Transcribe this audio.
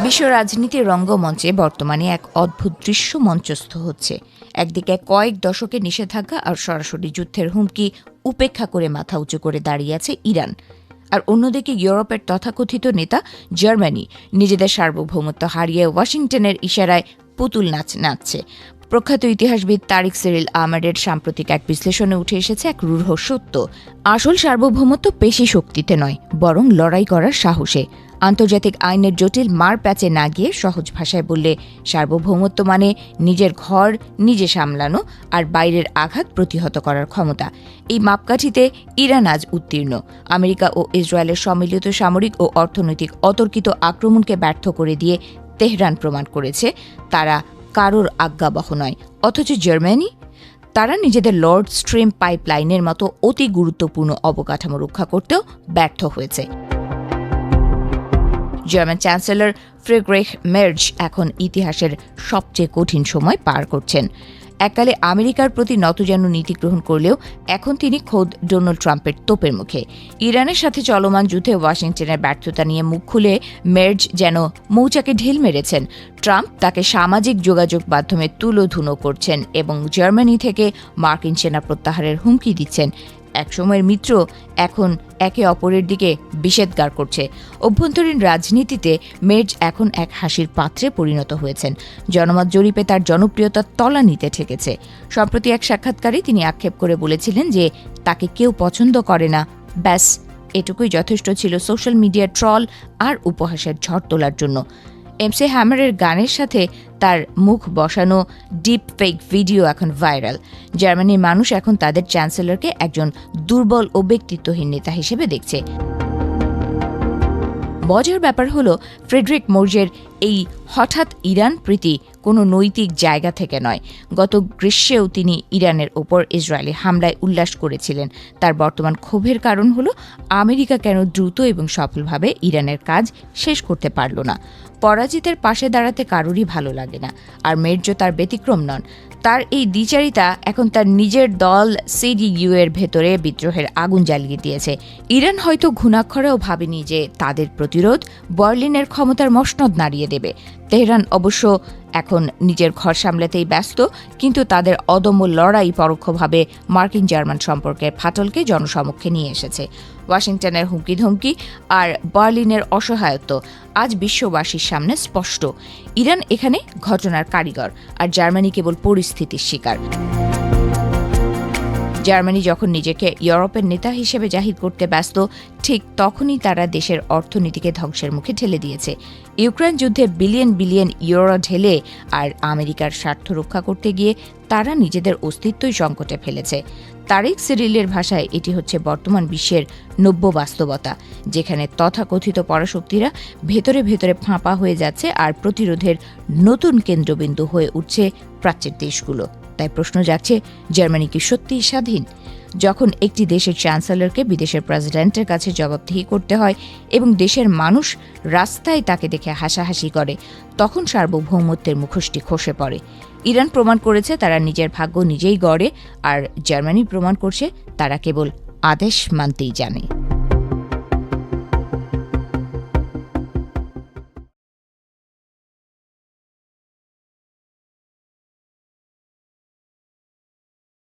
বিশ্ব রাজনীতির রঙ্গমঞ্চে বর্তমানে এক অদ্ভুত দৃশ্য মঞ্চস্থ হচ্ছে। একদিকে কয়েক দশকের নিষেধাজ্ঞা আর সরাসরি যুদ্ধের হুমকি উপেক্ষা করে মাথা উঁচু করে দাঁড়িয়ে আছে ইরান, আর অন্যদিকে ইউরোপের তথাকথিত নেতা জার্মানি নিজেদের সার্বভৌমত্ব হারিয়ে ওয়াশিংটনের ইশারায় পুতুল নাচ নাচছে। প্রখ্যাত ইতিহাসবিদ তারিক সিরিল আহমেদের সাম্প্রতিক এক বিশ্লেষণে উঠে এসেছে এক রূঢ় সত্য। আসল সার্বভৌমত্ব পেশি শক্তিতে নয়, বরং লড়াই করার সাহসে। আন্তর্জাতিক আইনের জটিল মার প্যাচে না গিয়ে সহজ ভাষায় বললে সার্বভৌমত্ব মানে নিজের ঘর নিজে সামলানো আর বাইরের আঘাত প্রতিহত করার ক্ষমতা। এই মাপকাঠিতে ইরান আজ উত্তীর্ণ। আমেরিকা ও ইসরায়েলের সম্মিলিত সামরিক ও অর্থনৈতিক অতর্কিত আক্রমণকে ব্যর্থ করে দিয়ে তেহরান প্রমাণ করেছে তারা কারোর আজ্ঞাবহ নয়। অথচ জার্মানি, তারা নিজেদের লর্ড স্ট্রিম পাইপলাইনের মতো অতি গুরুত্বপূর্ণ অবকাঠামো রক্ষা করতেও ব্যর্থ হয়েছে। জার্মান চ্যান্সেলর ফ্রিডরিখ মের্জ এখন ইতিহাসের সবচেয়ে কঠিন সময় পার করছেন। এককালে আমেরিকার প্রতি নতজানু নীতি গ্রহণ করলেও এখন তিনি খোদ ডোনাল্ড ট্রাম্পের তোপের মুখে। ইরানের সাথে চলমান যুদ্ধে ওয়াশিংটনের ব্যর্থতা নিয়ে মুখ খুলে মের্জ যেন মৌচাকে ঢিল মেরেছেন। ট্রাম্প তাকে সামাজিক যোগাযোগ মাধ্যমে তুলোধুনো করছেন এবং জার্মানি থেকে মার্কিন সেনা প্রত্যাহারের হুমকি দিচ্ছেন। একসময়ের মিত্র এখন একে অপরের দিকে বিষেধগার করছে। অভ্যন্তরীণ রাজনীতিতে মের্জ এখন এক হাসির পাত্রে পরিণত হয়েছেন। জনমত জরিপে তার জনপ্রিয়তা তলানিতে ঠেকেছে। সম্প্রতি এক সাক্ষাৎকারে তিনি আক্ষেপ করে বলেছিলেন যে তাকে কেউ পছন্দ করে না, ব্যাস এটুকুই যথেষ্ট ছিল সোশ্যাল মিডিয়ার ট্রল আর উপহাসের ঝড় তোলার জন্য। এমসি হ্যামারের গানের সাথে তার মুখ বসানো ডিপ ফেক ভিডিও এখন ভাইরাল। জার্মানির মানুষ এখন তাদের চ্যান্সেলরকে একজন দুর্বল ও ব্যক্তিত্বহীন নেতা হিসেবে দেখছে। মজার ব্যাপার হলো, ফ্রেডরিক মের্জের এই হঠাৎ ইরান প্রীতি কোনো নৈতিক জায়গা থেকে নয়। গত গ্রীষ্মেও তিনি ইরানের ওপর ইসরায়েলি হামলায় উল্লাস করেছিলেন। তার বর্তমান ক্ষোভের কারণ হলো আমেরিকা কেন দ্রুত এবং সফলভাবে ইরানের কাজ শেষ করতে পারল না। পরাজিতের পাশে দাঁড়াতে কারোরই ভালো লাগে না, আর মের্জ তার ব্যতিক্রম নন। তার এই দ্বিচারিতা এখন তার নিজের দল সিডিইউ এর ভেতরে বিদ্রোহের আগুন জ্বালিয়ে দিয়েছে। ইরান হয়তো ঘুণাক্ষরেও ভাবেনি যে তাদের প্রতিরোধ বার্লিনের ক্ষমতার মসনদ নাড়িয়ে দেবে। তেহরান অবশ্য এখন নিজের ঘর সামলাতেই ব্যস্ত, কিন্তু তাদের অদম্য লড়াই পরোক্ষভাবে মার্কিন জার্মান সম্পর্কের ফাটলকে জনসমক্ষে নিয়ে এসেছে। ওয়াশিংটনের হুমকি ধমকি আর বার্লিনের অসহায়ত্ব আজ বিশ্ববাসীর সামনে স্পষ্ট। ইরান এখানে ঘটনার কারিগর, আর জার্মানি কেবল পরিস্থিতির শিকার। জার্মানি যখন নিজেকে ইউরোপের নেতা হিসেবে জাহির করতে ব্যস্ত, ঠিক তখনই তারা দেশের অর্থনীতিকে ধ্বংসের মুখে ঠেলে দিয়েছে। ইউক্রেন যুদ্ধে বিলিয়ন বিলিয়ন ইউরো ঢেলে আর আমেরিকার স্বার্থ রক্ষা করতে গিয়ে তারা নিজেদের অস্তিত্বই সংকটে ফেলেছে। তারিক সিরিলের ভাষায় এটি হচ্ছে বর্তমান বিশ্বের নব্য বাস্তবতা, যেখানে তথাকথিত পরাশক্তিরা ভেতরে ভেতরে ফাঁপা হয়ে যাচ্ছে আর প্রতিরোধের নতুন কেন্দ্রবিন্দু হয়ে উঠছে প্রাচ্যের দেশগুলো। তাই প্রশ্ন যাচ্ছে, জার্মানি কি সত্যিই স্বাধীন? যখন একটি দেশের চ্যান্সেলরকে বিদেশের প্রেসিডেন্টের কাছে জবাবদিহি করতে হয় এবং দেশের মানুষ রাস্তায় তাকে দেখে হাসাহাসি করে, তখন সার্বভৌমত্বের মুখোশটি খসে পড়ে। ইরান প্রমাণ করেছে তারা নিজের ভাগ্য নিজেই গড়ে, আর জার্মানি প্রমাণ করছে তারা কেবল আদেশ মানতেই জানে।